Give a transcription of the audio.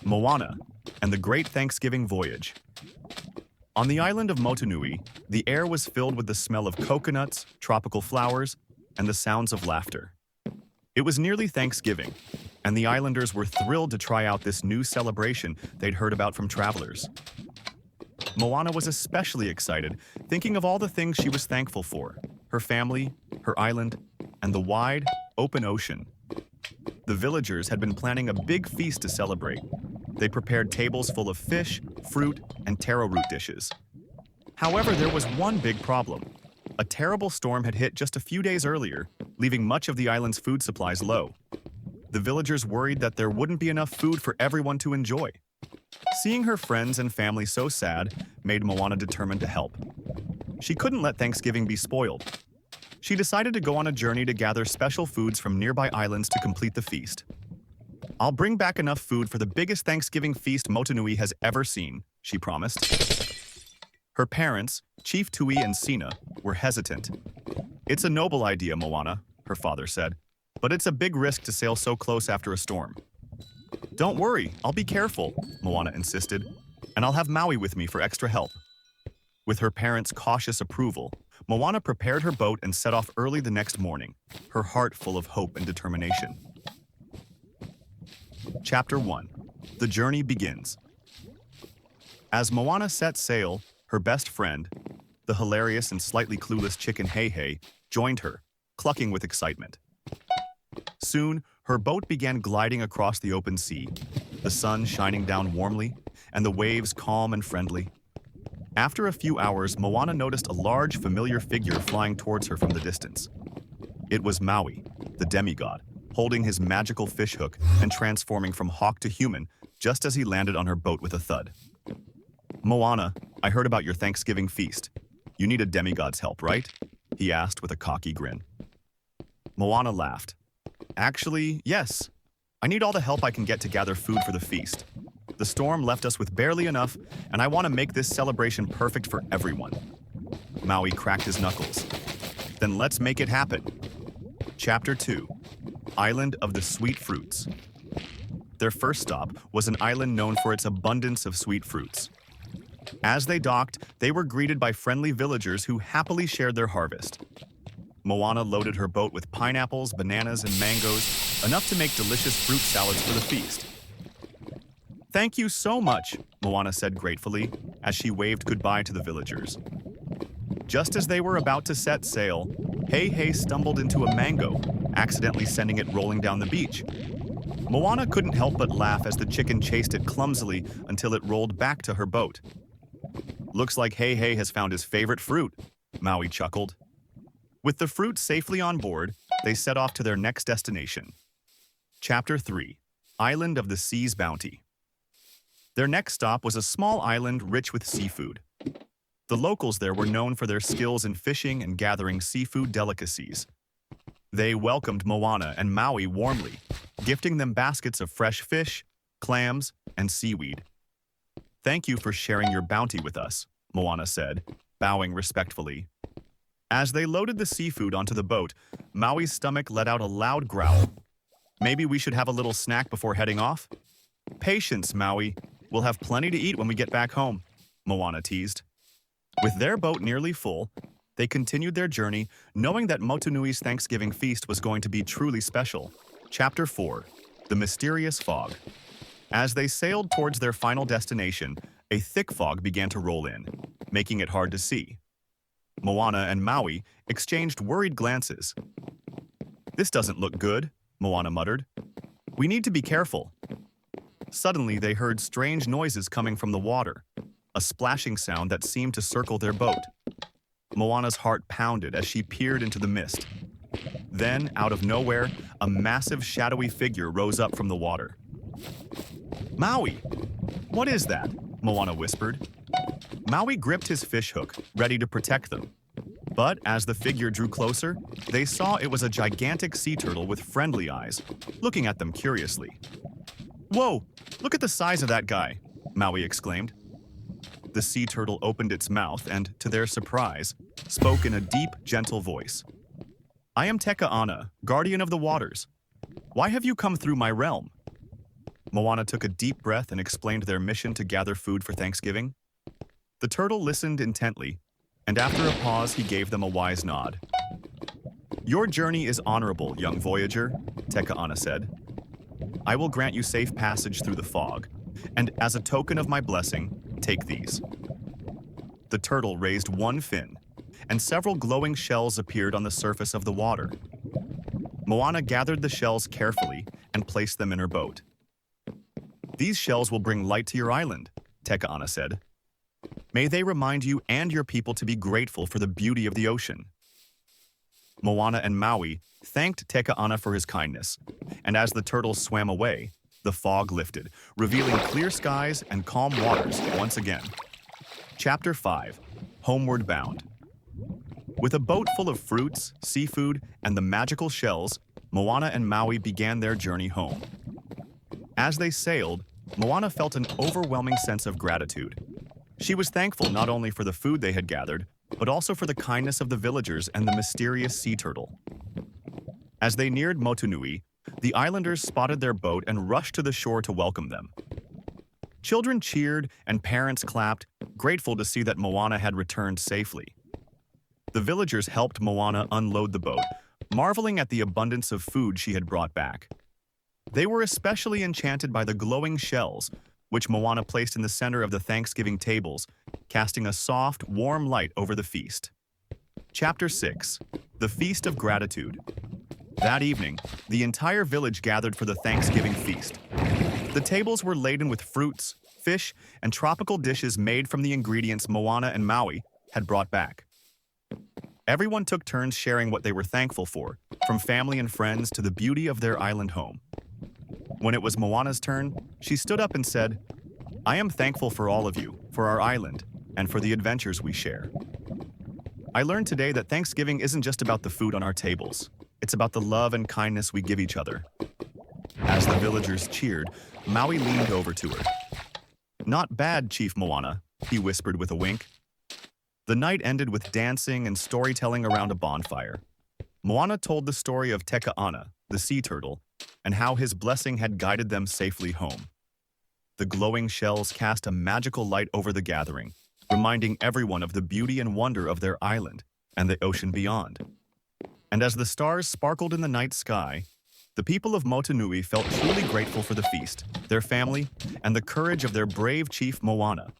Moana, and the Great Thanksgiving Voyage. On the island of Motunui, the air was filled with the smell of coconuts, tropical flowers, and the sounds of laughter. It was nearly Thanksgiving, and the islanders were thrilled to try out this new celebration they'd heard about from travelers. Moana was especially excited, thinking of all the things she was thankful for: her family, her island, and the wide, open ocean. The villagers had been planning a big feast to celebrate. They prepared tables full of fish, fruit, and taro root dishes. However, there was one big problem. A terrible storm had hit just a few days earlier, leaving much of the island's food supplies low. The villagers worried that there wouldn't be enough food for everyone to enjoy. Seeing her friends and family so sad made Moana determined to help. She couldn't let Thanksgiving be spoiled. She decided to go on a journey to gather special foods from nearby islands to complete the feast. "I'll bring back enough food for the biggest Thanksgiving feast Motunui has ever seen," she promised. Her parents, Chief Tui and Sina, were hesitant. "It's a noble idea, Moana," her father said, "but it's a big risk to sail so close after a storm." "Don't worry, I'll be careful," Moana insisted, "and I'll have Maui with me for extra help." With her parents' cautious approval, Moana prepared her boat and set off early the next morning, her heart full of hope and determination. Chapter 1. The Journey Begins. As Moana set sail, her best friend, the hilarious and slightly clueless chicken Hei Hei, joined her, clucking with excitement. Soon, her boat began gliding across the open sea, the sun shining down warmly, and the waves calm and friendly. After a few hours, Moana noticed a large, familiar figure flying towards her from the distance. It was Maui, the demigod, holding his magical fishhook and transforming from hawk to human just as he landed on her boat with a thud. "Moana, I heard about your Thanksgiving feast. You need a demigod's help, right?" he asked with a cocky grin. Moana laughed. "Actually, yes. I need all the help I can get to gather food for the feast. The storm left us with barely enough, and I want to make this celebration perfect for everyone." Maui cracked his knuckles. "Then let's make it happen." Chapter 2. Island of the Sweet Fruits. Their first stop was an island known for its abundance of sweet fruits. As they docked, they were greeted by friendly villagers who happily shared their harvest. Moana loaded her boat with pineapples, bananas, and mangoes, enough to make delicious fruit salads for the feast. "Thank you so much," Moana said gratefully, as she waved goodbye to the villagers. Just as they were about to set sail, Hei Hei stumbled into a mango, accidentally sending it rolling down the beach. Moana couldn't help but laugh as the chicken chased it clumsily until it rolled back to her boat. "Looks like Hei Hei has found his favorite fruit," Maui chuckled. With the fruit safely on board, they set off to their next destination. Chapter 3. Island of the Sea's Bounty. Their next stop was a small island rich with seafood. The locals there were known for their skills in fishing and gathering seafood delicacies. They welcomed Moana and Maui warmly, gifting them baskets of fresh fish, clams, and seaweed. "Thank you for sharing your bounty with us," Moana said, bowing respectfully. As they loaded the seafood onto the boat, Maui's stomach let out a loud growl. "Maybe we should have a little snack before heading off?" "Patience, Maui. We'll have plenty to eat when we get back home," Moana teased. With their boat nearly full, they continued their journey, knowing that Motunui's Thanksgiving feast was going to be truly special. Chapter 4. The Mysterious Fog. As they sailed towards their final destination, a thick fog began to roll in, making it hard to see. Moana and Maui exchanged worried glances. "This doesn't look good," Moana muttered. "We need to be careful." Suddenly, they heard strange noises coming from the water, a splashing sound that seemed to circle their boat. Moana's heart pounded as she peered into the mist. Then, out of nowhere, a massive shadowy figure rose up from the water. "Maui! What is that?" Moana whispered. Maui gripped his fishhook, ready to protect them. But as the figure drew closer, they saw it was a gigantic sea turtle with friendly eyes, looking at them curiously. "Whoa! Look at the size of that guy!" Maui exclaimed. The sea turtle opened its mouth and, to their surprise, spoke in a deep, gentle voice. "I am Teka Ana, guardian of the waters. Why have you come through my realm?" Moana took a deep breath and explained their mission to gather food for Thanksgiving. The turtle listened intently, and after a pause, he gave them a wise nod. "Your journey is honorable, young voyager," Teka'ana said. "I will grant you safe passage through the fog, and as a token of my blessing, take these." The turtle raised one fin, and several glowing shells appeared on the surface of the water. Moana gathered the shells carefully and placed them in her boat. "These shells will bring light to your island," Teka'ana said. "May they remind you and your people to be grateful for the beauty of the ocean." Moana and Maui thanked Teka'ana for his kindness, and as the turtles swam away, the fog lifted, revealing clear skies and calm waters once again. Chapter 5. Homeward Bound. With a boat full of fruits, seafood, and the magical shells, Moana and Maui began their journey home. As they sailed, Moana felt an overwhelming sense of gratitude. She was thankful not only for the food they had gathered, but also for the kindness of the villagers and the mysterious sea turtle. As they neared Motunui, the islanders spotted their boat and rushed to the shore to welcome them. Children cheered and parents clapped, grateful to see that Moana had returned safely. The villagers helped Moana unload the boat, marveling at the abundance of food she had brought back. They were especially enchanted by the glowing shells, which Moana placed in the center of the Thanksgiving tables, casting a soft, warm light over the feast. Chapter 6. The Feast of Gratitude. That evening, the entire village gathered for the Thanksgiving feast. The tables were laden with fruits, fish, and tropical dishes made from the ingredients Moana and Maui had brought back. Everyone took turns sharing what they were thankful for, from family and friends to the beauty of their island home. When it was Moana's turn, she stood up and said, "I am thankful for all of you, for our island, and for the adventures we share. I learned today that Thanksgiving isn't just about the food on our tables. It's about the love and kindness we give each other." As the villagers cheered, Maui leaned over to her. "Not bad, Chief Moana," he whispered with a wink. The night ended with dancing and storytelling around a bonfire. Moana told the story of Teka'ana, the sea turtle, and how his blessing had guided them safely home. The glowing shells cast a magical light over the gathering, reminding everyone of the beauty and wonder of their island and the ocean beyond. And as the stars sparkled in the night sky, the people of Motunui felt truly grateful for the feast, their family, and the courage of their brave chief Moana.